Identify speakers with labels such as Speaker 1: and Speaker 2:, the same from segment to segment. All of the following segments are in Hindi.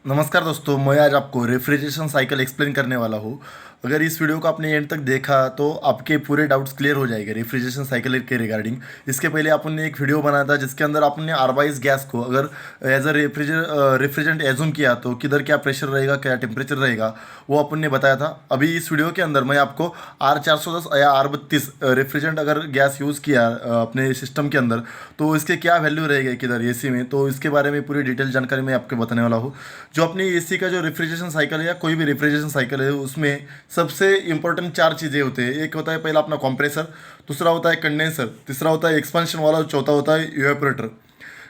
Speaker 1: नमस्कार दोस्तों, मैं आज आपको रेफ्रिजरेशन साइकिल एक्सप्लेन करने वाला हूँ। अगर इस वीडियो को आपने एंड तक देखा तो आपके पूरे डाउट्स क्लियर हो जाएंगे रेफ्रिजरेशन साइकिल के रिगार्डिंग। इसके पहले आपने एक वीडियो बनाया था जिसके अंदर आपने आरवाइस गैस को अगर एज अ रेफ्रिजरेंट एज्यूम किया तो किधर क्या प्रेशर रहेगा, क्या टेम्परेचर रहेगा, वो अपन ने बताया था। अभी इस वीडियो के अंदर मैं आपको R410 या R32 रेफ्रिजरेंट अगर गैस यूज़ किया अपने सिस्टम के अंदर तो इसके क्या वैल्यू रहेगा किधर एसी में, तो इसके बारे में पूरी डिटेल जानकारी मैं आपको बताने वाला हूँ। जो अपनी एसी का जो रेफ्रिजरेशन साइकिल है या कोई भी रेफ्रिजरेशन साइकिल है उसमें सबसे इंपॉर्टेंट चार चीज़ें होते हैं। एक होता है पहला अपना कंप्रेसर, दूसरा होता है कंडेंसर, तीसरा होता है एक्सपेंशन वाला, चौथा होता है इवेपोरेटर।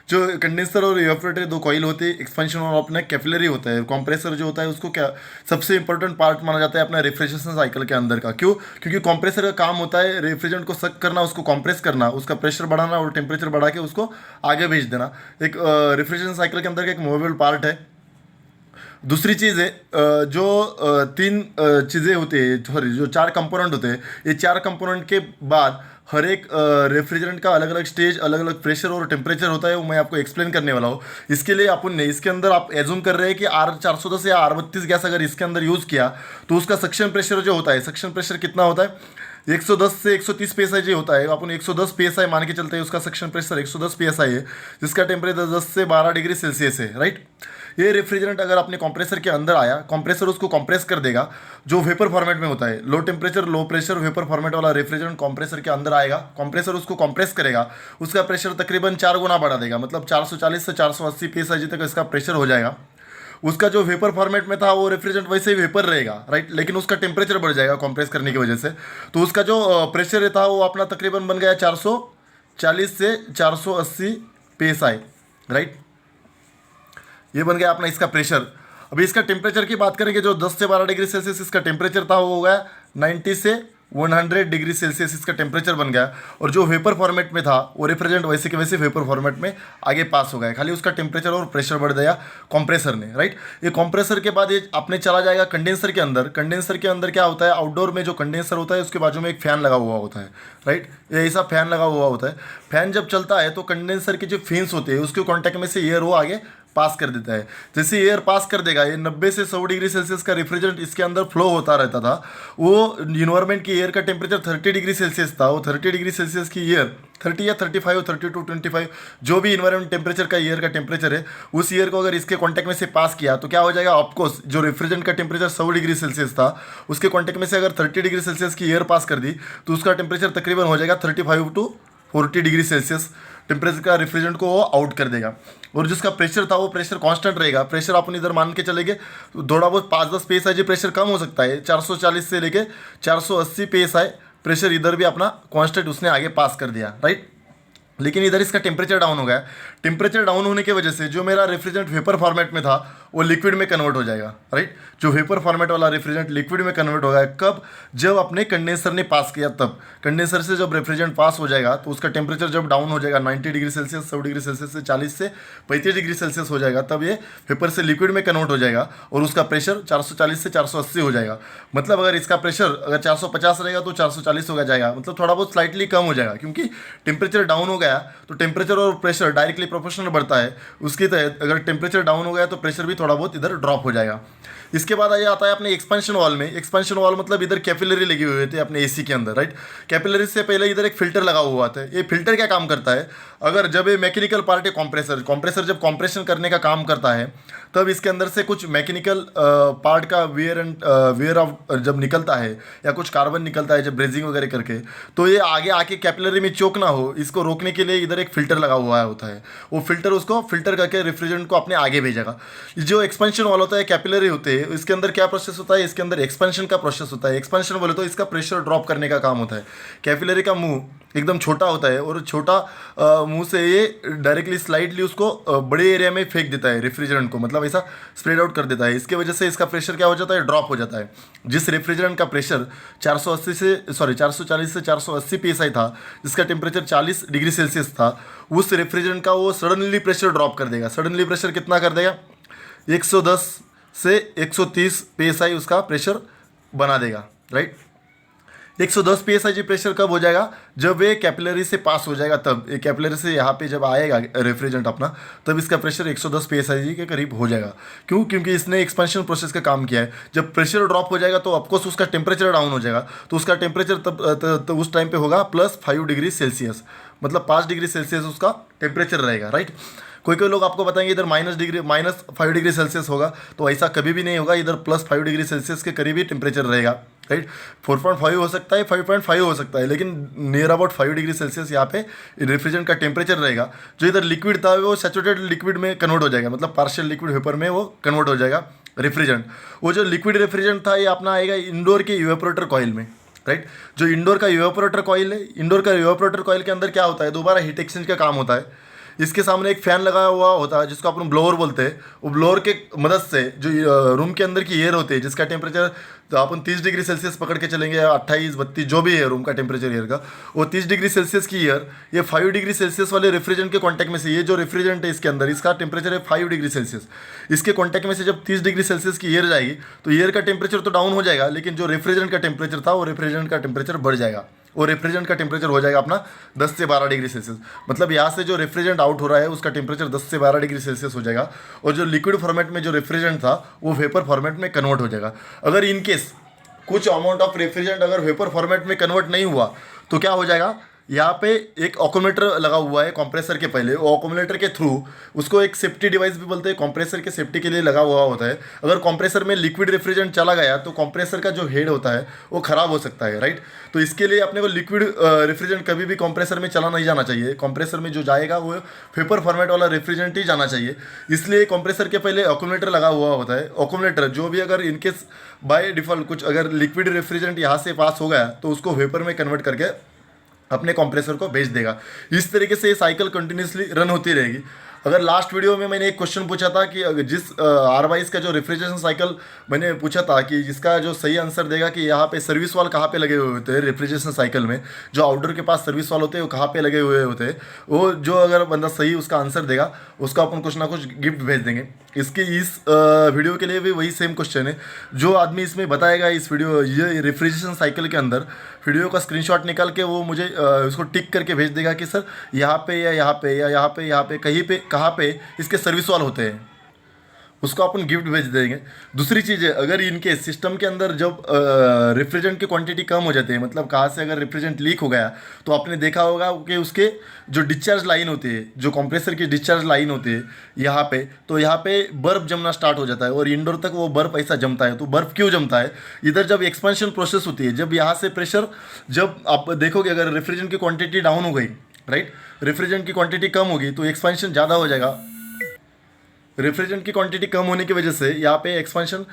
Speaker 1: जो कंडेंसर और इवेपोरेटर दो कॉइल होते हैं, एक्सपेंशन वाला अपना कैपिलरी होता है, कंप्रेसर जो होता है उसको क्या सबसे इंपॉर्टेंट पार्ट माना जाता है अपना रेफ्रिजरेशन साइकिल के अंदर का। क्यों? क्योंकि कंप्रेसर का काम होता है रेफ्रिजरेंट को सक करना, उसको कंप्रेस करना, उसका प्रेशर बढ़ाना और टेम्परेचर बढ़ा के उसको आगे भेज देना। एक रेफ्रिजरेशन साइकिल के अंदर का एक मूवेबल पार्ट है। दूसरी चीज़ है जो तीन चीज़ें होती है, सॉरी जो चार कंपोनेंट होते हैं, ये चार कंपोनेंट के बाद हर एक रेफ्रिजरेंट का अलग अलग स्टेज, अलग अलग प्रेशर और टेम्परेचर होता है, वो मैं आपको एक्सप्लेन करने वाला हूँ। इसके लिए अपन ने इसके अंदर आप एज्यूम कर रहे हैं कि R410 या R32 गैस अगर इसके अंदर यूज़ किया तो उसका सक्शन प्रेशर जो होता है, सक्शन प्रेशर कितना होता है 110 से 130 psi जो होता है। अपन 110 psi मान के चलते हैं, उसका सक्शन प्रेशर 110 psi है, जिसका टेम्परेचर 10 से 12 डिग्री सेल्सियस है, राइट। ये रेफ्रिजरेंट अगर अपने कंप्रेसर के अंदर आया, कंप्रेसर उसको कंप्रेस कर देगा, जो वेपर फॉर्मेट में होता है, low temperature low pressure vapour format वाला रेफ्रिजरेंट कंप्रेसर के अंदर आएगा, कंप्रेसर उसको कंप्रेस करेगा, उसका प्रेशर तकरीबन 4 गुना बढ़ा देगा, मतलब 440 से 480 psi तक इसका प्रेशर हो जाएगा। उसका जो वेपर फॉर्मेट में था वो रेफ्रिजरेंट वैसे ही वेपर रहेगा, राइट, लेकिन उसका टेम्परेचर बढ़ जाएगा कंप्रेस करने की वजह से। तो उसका जो प्रेशर था वो अपना तकरीबन बन गया 440 से 480 psi, राइट। ये बन गया अपना इसका प्रेशर। अभी इसका टेम्परेचर की बात करेंगे, जो 10 से 12 डिग्री सेल्सियस इसका टेम्परेचर था वो हो गया 90 से 100 डिग्री सेल्सियस इसका टेम्परेचर बन गया। और जो वेपर फॉर्मेट में था वो रेफ्रिजरेंट वैसे के वैसे वेपर फॉर्मेट में आगे पास हो गया, खाली उसका टेम्परेचर और प्रेशर बढ़ गया कंप्रेसर ने, राइट। ये कंप्रेसर के बाद ये अपने चला जाएगा कंडेंसर के अंदर। कंडेंसर के अंदर क्या होता है, आउटडोर में जो कंडेंसर होता है उसके बाजू में एक फैन लगा हुआ होता है, राइट। ये ऐसा फैन लगा हुआ होता है। फैन जब चलता है तो कंडेंसर के जो फेंस होते हैं उसके कॉन्टैक्ट में से एयर वो आगे पास कर देता है। जैसे एयर पास कर देगा, ये 90 से 100 डिग्री सेल्सियस का रेफ्रिजरेंट इसके अंदर फ्लो होता रहता था। वो इन्वायरमेंट की एयर का टेम्परेचर 30 डिग्री सेल्सियस था। वो 30 डिग्री सेल्सियस की एयर 30 या 35 32 25 जो भी इन्वायरमेंट टेम्परेचर का एयर का टेम्परेचर है, उस एयर को अगर इसके कॉन्टैक्ट में से पास किया तो क्या हो जाएगा, ऑफकोर्स जो रेफ्रिजरेंट का टेम्परेचर 100 डिग्री सेल्सियस था उसके कॉन्टैक्ट में से अगर 30 डिग्री सेल्सियस की एयर पास कर दी तो उसका टेम्परेचर तकरीबन हो जाएगा 35 टू 40 डिग्री सेल्सियस टेम्परेचर का रेफ्रिजरेंट को वो आउट कर देगा। और जिसका प्रेशर था वो प्रेशर कांस्टेंट रहेगा। प्रेशर अपन इधर मान के चलेंगे तो थोड़ा बहुत 5-10 psi प्रेशर कम हो सकता है, 440 से लेके 480 psi प्रेशर इधर भी अपना कांस्टेंट उसने आगे पास कर दिया, राइट। लेकिन इधर इसका टेम्परेचर डाउन हो गया। टेम्परेचर डाउन होने की वजह से जो मेरा रेफ्रिजरेंट वेपर फॉर्मेट में था वो लिक्विड में कन्वर्ट हो जाएगा, राइट। जो वेपर फॉर्मेट वाला रेफ्रिजरेंट लिक्विड में कन्वर्ट होगा कब, जब अपने कंडेंसर ने पास किया तब। कंडेंसर से जब रेफ्रिजरेंट पास हो जाएगा तो उसका टेम्परेचर जब डाउन हो जाएगा 90 डिग्री सेल्सियस 100 डिग्री सेल्सियस से 40 से 35 डिग्री सेल्सियस हो जाएगा, तब ये वेपर से लिक्विड में कन्वर्ट हो जाएगा और उसका प्रेशर 440 से 480 हो जाएगा। मतलब अगर इसका प्रेशर अगर 450 रहेगा तो 440 हो जाएगा, मतलब थोड़ा बहुत स्लाइटली कम हो जाएगा, क्योंकि टेम्परेचर डाउन हो गया तो टेम्परेचर और प्रेशर डायरेक्टली प्रोपोर्शनल बढ़ता है। उसके तहत अगर टेम्परेचर डाउन हो गया तो प्रेशर भी थोड़ा बहुत इधर ड्रॉप हो जाएगा। इसके बाद ये आता है अपने एक्सपेंशन वाल में। एक्सपेंशन वाल मतलब इधर कैपिलरी लगी हुई होती है अपने एसी के अंदर, राइट। कैपिलरी से पहले इधर एक फिल्टर लगा हुआ आता है। ये फिल्टर क्या काम करता है, अगर जब ये मैकेनिकल पार्ट है कंप्रेसर जब कंप्रेशन करने का काम करता है तब इसके अंदर से कुछ मैकेनिकल पार्ट का वियर ऑफ जब निकलता है या कुछ कार्बन निकलता है जब ब्रेजिंग वगैरह करके, तो ये आगे आके कैपिलरी में चोक ना हो, इसको रोकने के लिए इधर एक फिल्टर लगा हुआ होता है। वो फिल्टर उसको फिल्टर करके रेफ्रिजरेंट को अपने आगे भेजेगा। जो एक्सपेंशन वाला होता है कैपिलरी होते हैं, इसके अंदर क्या प्रोसेस होता है, इसके अंदर एक्सपेंशन का प्रोसेस होता है। एक्सपेंशन बोले तो इसका प्रेशर ड्रॉप करने का काम होता है। कैपिलरी का मुंह एकदम छोटा होता है और छोटा मुंह से ये डायरेक्टली स्लाइडली उसको बड़े एरिया में फेंक देता है रेफ्रिजरेंट को, मतलब ऐसा स्प्रेड आउट कर देता है। इसके वजह से इसका प्रेशर क्या हो जाता है, ड्रॉप हो जाता है। जिस रेफ्रिजरेंट का प्रेशर 440 से 480 psi था, जिसका टेम्परेचर 40 डिग्री सेल्सियस था, उस रेफ्रिजरेंट का वो सडनली प्रेशर ड्रॉप कर देगा। सडनली प्रेशर कितना कर देगा, 110 से 130 psi उसका प्रेशर बना देगा, राइट। 110 psi प्रेशर कब हो जाएगा, जब ये कैपिलरी से पास हो जाएगा, तब ये कैपिलरी से यहाँ पे जब आएगा रेफ्रिजरेंट अपना, तब इसका प्रेशर 110 psi के करीब हो जाएगा। क्यों? क्योंकि इसने एक्सपेंशन प्रोसेस का काम किया है। जब प्रेशर ड्रॉप हो जाएगा तो ऑफकोर्स उसका टेम्परेचर डाउन हो जाएगा, तो उसका टेम्परेचर तब उस टाइम पे होगा +5 डिग्री सेल्सियस, मतलब 5 डिग्री सेल्सियस उसका टेम्परेचर रहेगा, राइट। कोई कोई लोग आपको बताएंगे इधर -5 डिग्री सेल्सियस होगा, तो ऐसा कभी भी नहीं होगा। इधर +5 डिग्री सेल्सियस के करीब ही टेम्परेचर रहेगा, राइट। 4.5 हो सकता है, 5.5 हो सकता है, लेकिन नियर अबाउट 5 डिग्री सेल्सियस यहाँ पे रेफ्रिजरेंट का टेम्परेचर रहेगा। जो इधर लिक्विड था वो सैचुरेटेड लिक्विड में कन्वर्ट हो जाएगा, मतलब पार्शियल लिक्विड वेपर में वो कन्वर्ट हो जाएगा रेफ्रिजरेंट। वो जो लिक्विड रेफ्रिजरेंट था ये अपना आएगा इंडोर के इवेपोरेटर कॉइल में, राइट। जो इंडोर का इवेपोरेटर कॉइल है, इंडोर का इवेपोरेटर कॉइल के अंदर क्या होता है, दोबारा हीट एक्सचेंज का काम होता है। इसके सामने एक फैन लगा हुआ होता है जिसको अपन ब्लोअर बोलते हैं। वो ब्लोअर के मदद से जो रूम के अंदर की एयर होती है, जिसका टेम्परेचर तो अपन 30 डिग्री सेल्सियस पकड़ के चलेंगे, 28 32 जो भी है रूम का टेम्परेचर एयर का, वो 30 डिग्री सेल्सियस की एयर ये 5 डिग्री सेल्सियस वाले रेफ्रिजरेंट के कॉन्टैक्ट में से, ये जो रेफ्रिजरेंट है इसके अंदर इसका टेम्परेचर है 5 डिग्री सेल्सियस, इसके कॉन्टैक्ट में से जब 30 डिग्री सेल्सियस की एयर जाएगी तो एयर का टेम्परेचर तो डाउन हो जाएगा, लेकिन जो रेफ्रिजरेंट का टेम्परेचर था वो रेफ्रिजरेंट का टेम्परेचर बढ़ जाएगा। और रेफ्रिजरेंट का टेम्परेचर हो जाएगा अपना 10 से 12 डिग्री सेल्सियस। मतलब यहाँ से जो रेफ्रिजरेंट आउट हो रहा है उसका टेम्परेचर 10 से 12 डिग्री सेल्सियस हो जाएगा, और जो लिक्विड फॉर्मेट में जो रेफ्रिजरेंट था वो वेपर फॉर्मेट में कन्वर्ट हो जाएगा। अगर इनकेस कुछ अमाउंट ऑफ रेफ्रिजरेंट अगर वेपर फॉर्मेट में कन्वर्ट नहीं हुआ तो क्या हो जाएगा, यहाँ पे एक ऑक्यूमुलेटर लगा हुआ है कंप्रेसर के पहले, वो ऑक्यूमुलेटर के थ्रू उसको एक सेफ्टी डिवाइस भी बोलते हैं, कंप्रेसर के सेफ्टी के लिए लगा हुआ होता है। अगर कंप्रेसर में लिक्विड रेफ्रिजरेंट चला गया तो कंप्रेसर का जो हेड होता है वो खराब हो सकता है, राइट। तो इसके लिए अपने को लिक्विड रेफ्रिजरेंट कभी भी कंप्रेसर में चला नहीं जाना चाहिए। कंप्रेसर में जो जाएगा वो वेपर फॉर्मेट वाला रेफ्रिजरेंट ही जाना चाहिए। इसलिए कंप्रेसर के पहले ऑक्यूमुलेटर लगा हुआ होता है। ऑक्यूमुलेटर जो भी अगर इनकेस बाय डिफॉल्ट कुछ अगर लिक्विड रेफ्रिजरेंट यहाँ से पास हो गया तो उसको वेपर में कन्वर्ट करके अपने कंप्रेसर को भेज देगा। इस तरीके से ये साइकिल कंटिन्यूसली रन होती रहेगी। अगर लास्ट वीडियो में मैंने एक क्वेश्चन पूछा था कि अगर जिस R22 का जो रेफ्रिजरेशन साइकिल मैंने पूछा था कि जिसका जो सही आंसर देगा कि यहाँ पे सर्विस वाल कहाँ पे लगे हुए होते हैं रेफ्रिजरेशन साइकिल में, जो आउटडोर के पास सर्विस वाल होते हैं वो कहाँ पे लगे हुए होते हैं, वो जो अगर बंदा सही उसका आंसर देगा उसको अपन कुछ ना कुछ गिफ्ट भेज देंगे। इसके इस वीडियो के लिए भी वही सेम क्वेश्चन है। जो आदमी इसमें बताएगा इस वीडियो ये रेफ्रिजरेशन साइकिल के अंदर वीडियो का स्क्रीनशॉट निकाल के वो मुझे उसको टिक करके भेज देगा कि सर यहाँ पे या यहाँ पे या यहाँ पे कहीं पे कहाँ पे इसके सर्विस वाल होते हैं, उसको अपन गिफ्ट भेज देंगे। दूसरी चीज़ है, अगर इनके सिस्टम के अंदर जब रेफ्रिजरेंट की क्वांटिटी कम हो जाती है, मतलब कहाँ से अगर रेफ्रिजरेंट लीक हो गया तो आपने देखा होगा कि उसके जो डिस्चार्ज लाइन होती है, जो कंप्रेसर की डिस्चार्ज लाइन होती है यहाँ पे, तो यहाँ पे बर्फ़ जमना स्टार्ट हो जाता है और इंडोर तक वो बर्फ़ ऐसा जमता है। तो बर्फ़ क्यों जमता है, इधर जब एक्सपेंशन प्रोसेस होती है, जब यहाँ से प्रेशर, जब आप देखोगे अगर रेफ्रिजरेंट की क्वान्टिटी डाउन हो गई, राइट, रेफ्रिजरेंट की क्वान्टिटी कम होगी तो एक्सपेंशन ज़्यादा हो जाएगा। रेफ्रिजरेंट की क्वांटिटी कम होने की वजह से यहाँ पे एक्सपेंशन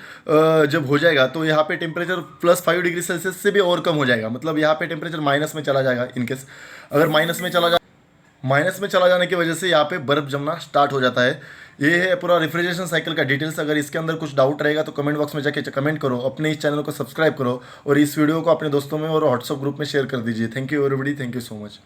Speaker 1: जब हो जाएगा तो यहाँ पे टेम्परेचर +5 डिग्री सेल्सियस से भी और कम हो जाएगा। मतलब यहाँ पे टेम्परेचर माइनस में चला जाएगा। इनकेस अगर माइनस में चला जाने की वजह से यहाँ पे बर्फ़ जमना स्टार्ट हो जाता है। ये है पूरा रेफ्रिजरेशन साइकिल का डिटेल्स। अगर इसके अंदर कुछ डाउट रहेगा तो कमेंट बॉक्स में जाके कमेंट करो, अपने इस चैनल को सब्सक्राइब करो और इस वीडियो को अपने दोस्तों में और व्हाट्सअप ग्रुप में शेयर कर दीजिए। Thank you everybody, thank you so much.